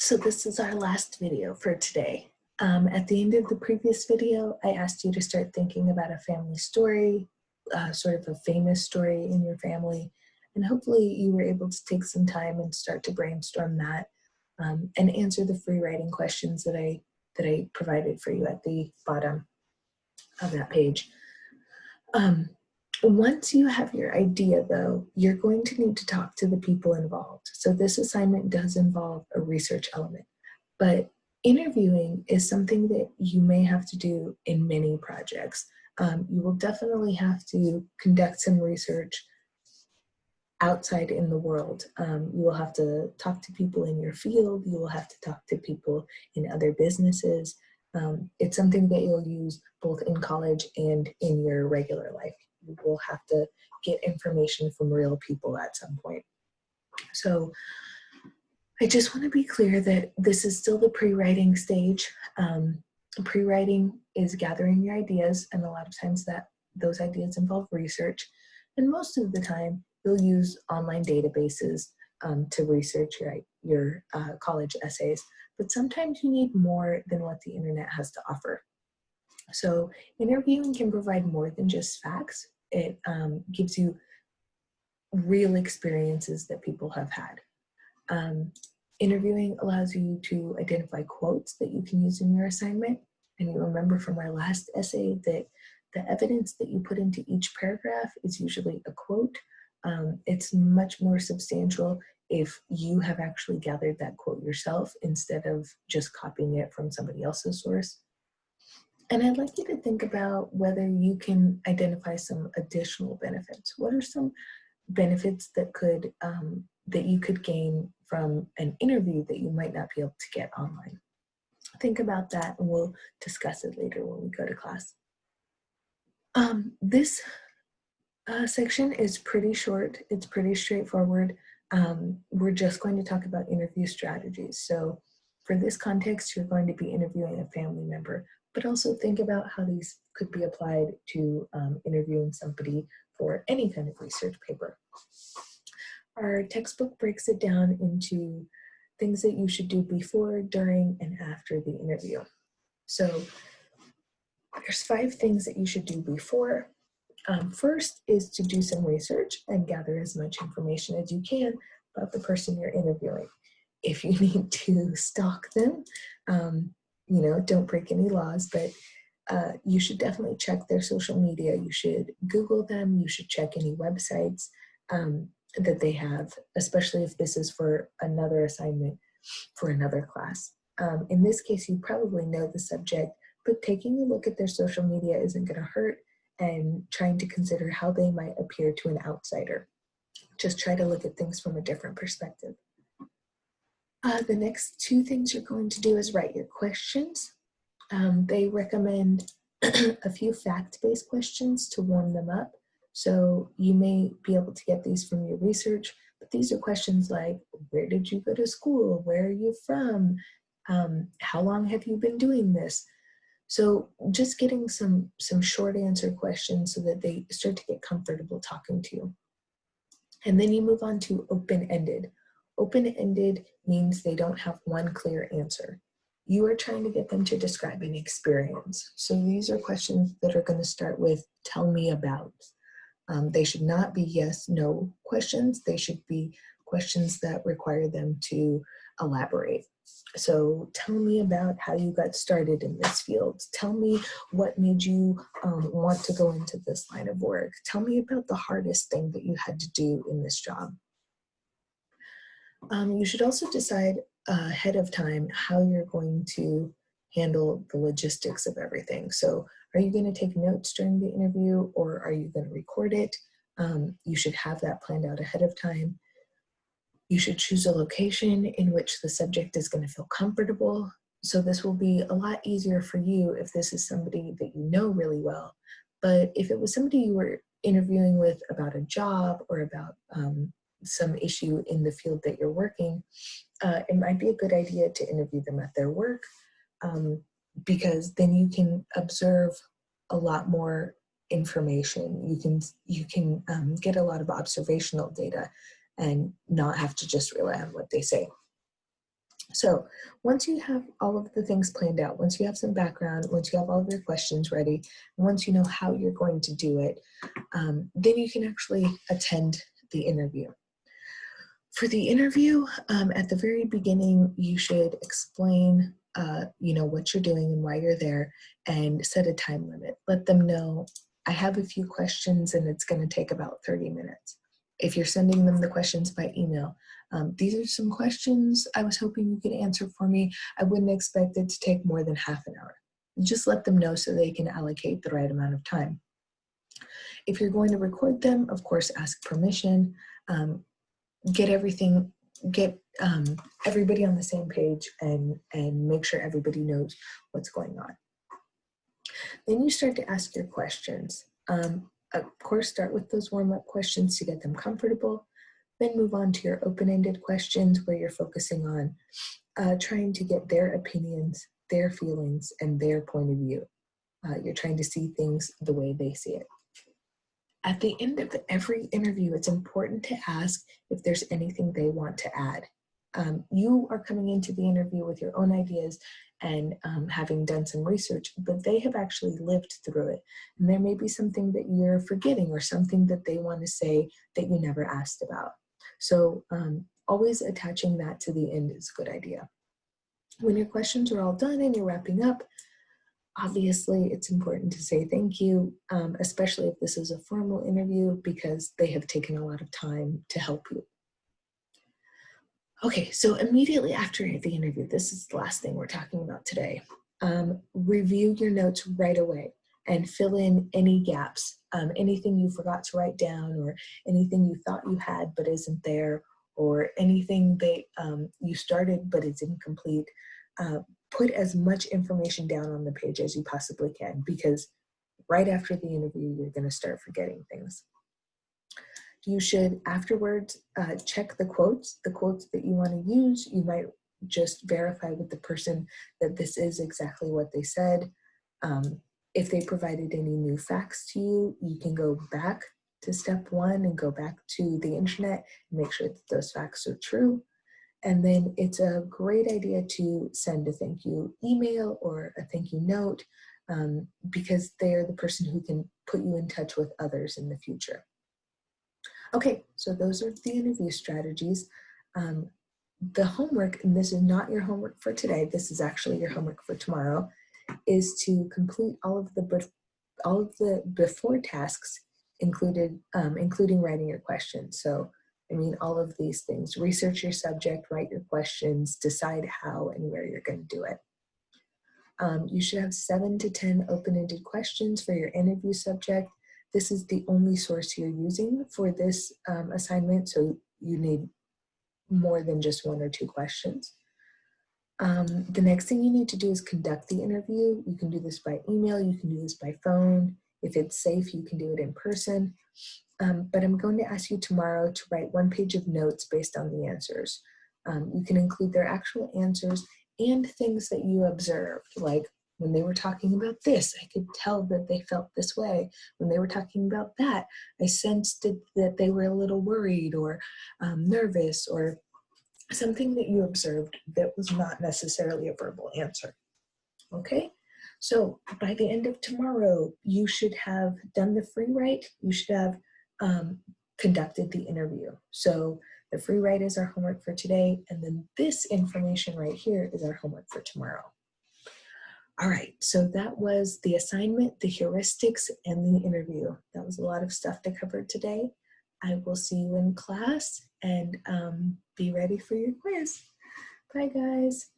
So this is our last video for today. At the end of the previous video, I asked you to start thinking about a family story, sort of a famous story in your family, and hopefully you were able to take some time and start to brainstorm that and answer the free writing questions that I provided for you at the bottom of that page. Once you have your idea, though, you're going to need to talk to the people involved. So this assignment does involve a research element, but interviewing is something that you may have to do in many projects. You will definitely have to conduct some research outside in the world. You will have to talk to people in your field. You will have to talk to people in other businesses. It's something that you'll use both in college and in your regular life. You will have to get information from real people at some point. So I just want to be clear that this is still the pre-writing stage. Pre-writing is gathering your ideas, and a lot of times those ideas involve research. And most of the time, you'll use online databases to research your college essays. But sometimes you need more than what the internet has to offer. So interviewing can provide more than just facts. It gives you real experiences that people have had. Interviewing allows you to identify quotes that you can use in your assignment. And you remember from our last essay that the evidence that you put into each paragraph is usually a quote. It's much more substantial if you have actually gathered that quote yourself instead of just copying it from somebody else's source. And I'd like you to think about whether you can identify some additional benefits. What are some benefits that you could gain from an interview that you might not be able to get online? Think about that, and we'll discuss it later when we go to class. This section is pretty short. It's pretty straightforward. We're just going to talk about interview strategies. So for this context, you're going to be interviewing a family member, but also think about how these could be applied to interviewing somebody for any kind of research paper. Our textbook breaks it down into things that you should do before, during, and after the interview. So there's 5 things that you should do before. First is to do some research and gather as much information as you can about the person you're interviewing. If you need to stalk them, don't break any laws, but you should definitely check their social media. You should Google them. You should check any websites that they have, especially if this is for another assignment for another class. In this case, you probably know the subject, but taking a look at their social media isn't going to hurt, and trying to consider how they might appear to an outsider. Just try to look at things from a different perspective. The next 2 things you're going to do is write your questions. They recommend a few fact-based questions to warm them up. So you may be able to get these from your research, but these are questions like, where did you go to school? Where are you from? How long have you been doing this? So just getting some short answer questions so that they start to get comfortable talking to you. And then you move on to open-ended. Open-ended means they don't have one clear answer. You are trying to get them to describe an experience. So these are questions that are going to start with, tell me about. They should not be yes, no questions. They should be questions that require them to elaborate. So tell me about how you got started in this field. Tell me what made you want to go into this line of work. Tell me about the hardest thing that you had to do in this job. You should also decide ahead of time how you're going to handle the logistics of everything. So are you going to take notes during the interview, or are you going to record it? You should have that planned out ahead of time. You should choose a location in which the subject is going to feel comfortable. So this will be a lot easier for you if this is somebody that you know really well. But if it was somebody you were interviewing with about a job or about some issue in the field that you're working, it might be a good idea to interview them at their work, because then you can observe a lot more information. You can get a lot of observational data and not have to just rely on what they say. So once you have all of the things planned out, once you have some background, once you have all of your questions ready, and once you know how you're going to do it, then you can actually attend the interview. For the interview, at the very beginning, you should explain, what you're doing and why you're there, and set a time limit. Let them know, I have a few questions and it's going to take about 30 minutes. If you're sending them the questions by email, these are some questions I was hoping you could answer for me. I wouldn't expect it to take more than half an hour. Just let them know so they can allocate the right amount of time. If you're going to record them, of course, ask permission. Get everybody on the same page and make sure everybody knows what's going on. Then you start to ask your questions. Of course, start with those warm-up questions to get them comfortable, then move on to your open-ended questions where you're focusing on trying to get their opinions, their feelings, and their point of view. You're trying to see things the way they see it. At the end of every interview, it's important to ask if there's anything they want to add. You are coming into the interview with your own ideas and having done some research, but they have actually lived through it. And there may be something that you're forgetting or something that they want to say that you never asked about. So always attaching that to the end is a good idea. When your questions are all done and you're wrapping up, obviously, it's important to say thank you, especially if this is a formal interview, because they have taken a lot of time to help you. Okay, so immediately after the interview, this is the last thing we're talking about today. Review your notes right away and fill in any gaps, anything you forgot to write down or anything you thought you had but isn't there, or anything that you started but is incomplete. Put as much information down on the page as you possibly can, because right after the interview, you're going to start forgetting things. You should afterwards check the quotes that you want to use. You might just verify with the person that this is exactly what they said. If they provided any new facts to you, you can go back to step one and go back to the internet and make sure that those facts are true. And then it's a great idea to send a thank you email or a thank you note, because they're the person who can put you in touch with others in the future. Okay, so those are the interview strategies. The homework, and this is not your homework for today, this is actually your homework for tomorrow, is to complete all of the before tasks, including writing your questions. So all of these things: research your subject, write your questions, decide how and where you're going to do it. You should have 7 to 10 open-ended questions for your interview subject. This is the only source you're using for this assignment, so you need more than just 1 or 2 questions. The next thing you need to do is conduct the interview. You can do this by email, you can do this by phone. If it's safe, you can do it in person. But I'm going to ask you tomorrow to write 1 page of notes based on the answers. You can include their actual answers and things that you observed, like when they were talking about this, I could tell that they felt this way. When they were talking about that, I sensed that they were a little worried or nervous, or something that you observed that was not necessarily a verbal answer. Okay? So by the end of tomorrow, you should have done the free write. You should have conducted the interview. So the free write is our homework for today, and then this information right here is our homework for tomorrow. All right, so that was the assignment, the heuristics, and the interview. That was a lot of stuff to cover today. I will see you in class, and be ready for your quiz. Bye, guys.